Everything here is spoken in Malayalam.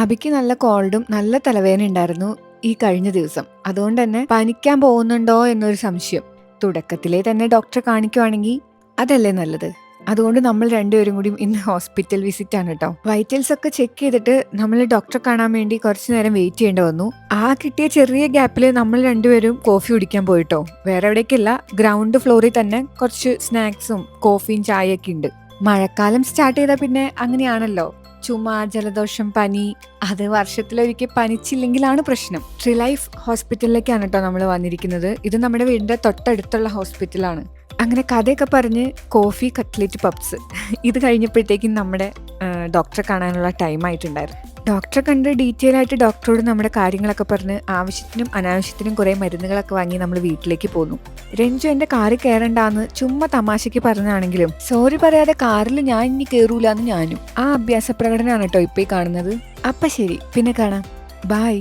അബിക്ക് നല്ല കോൾഡും നല്ല തലവേദന ഉണ്ടായിരുന്നു ഈ കഴിഞ്ഞ ദിവസം. അതുകൊണ്ട് തന്നെ പനിക്കാൻ പോകുന്നുണ്ടോ എന്നൊരു സംശയം. തുടക്കത്തിലേ തന്നെ ഡോക്ടറെ കാണിക്കുവാണെങ്കിൽ അതല്ലേ നല്ലത്. അതുകൊണ്ട് നമ്മൾ രണ്ടുപേരും കൂടി ഇന്ന് ഹോസ്പിറ്റൽ വിസിറ്റ് ആണ് കേട്ടോ. വൈറ്റൽസ് ഒക്കെ ചെക്ക് ചെയ്തിട്ട് നമ്മൾ ഡോക്ടറെ കാണാൻ വേണ്ടി കുറച്ചു നേരം വെയിറ്റ് ചെയ്യേണ്ടി വന്നു. ആ കിട്ടിയ ചെറിയ ഗ്യാപ്പിൽ നമ്മൾ രണ്ടുപേരും കോഫി കുടിക്കാൻ പോയിട്ടോ. വേറെ എവിടേക്കല്ല, ഗ്രൗണ്ട് ഫ്ലോറിൽ തന്നെ കുറച്ച് സ്നാക്സും കോഫിയും ചായയൊക്കെ ഉണ്ട്. മഴക്കാലം സ്റ്റാർട്ട് ചെയ്താൽ പിന്നെ അങ്ങനെയാണല്ലോ. ചുമ, ജലദോഷം, പനി. അത് വർഷത്തിലൊരിക്കൽ പനിച്ചില്ലെങ്കിലാണ് പ്രശ്നം. ട്രിലൈഫ് ഹോസ്പിറ്റലിലേക്കാണ് കേട്ടോ നമ്മൾ വന്നിരിക്കുന്നത്. ഇത് നമ്മുടെ വീടിന്റെ തൊട്ടടുത്തുള്ള ഹോസ്പിറ്റലാണ്. അങ്ങനെ കഥയൊക്കെ പറഞ്ഞ് കോഫി, കട്ട്ലേറ്റ്, പപ്സ് ഇത് കഴിഞ്ഞപ്പോഴത്തേക്കും നമ്മുടെ ഡോക്ടറെ കാണാനുള്ള ടൈം ആയിട്ടുണ്ടായിരുന്നു. ഡോക്ടറെ കണ്ട് ഡീറ്റെയിൽ ആയിട്ട് ഡോക്ടറോട് നമ്മുടെ കാര്യങ്ങളൊക്കെ പറഞ്ഞ് ആവശ്യത്തിനും അനാവശ്യത്തിനും കുറേ മരുന്നുകളൊക്കെ വാങ്ങി നമ്മൾ വീട്ടിലേക്ക് പോന്നു. രഞ്ജു എൻ്റെ കാറിൽ കയറണ്ടാന്ന് ചുമ്മാ തമാശയ്ക്ക് പറഞ്ഞാണെങ്കിലും സോറി പറയാതെ കാറിൽ ഞാൻ ഇനി കയറൂലെന്ന് ഞാനും. ആ അഭ്യാസ പ്രകടനമാണ് കേട്ടോ ഇപ്പോൾ ഈ കാണുന്നത്. അപ്പം ശരി, പിന്നെ കാണാം. ബായ്.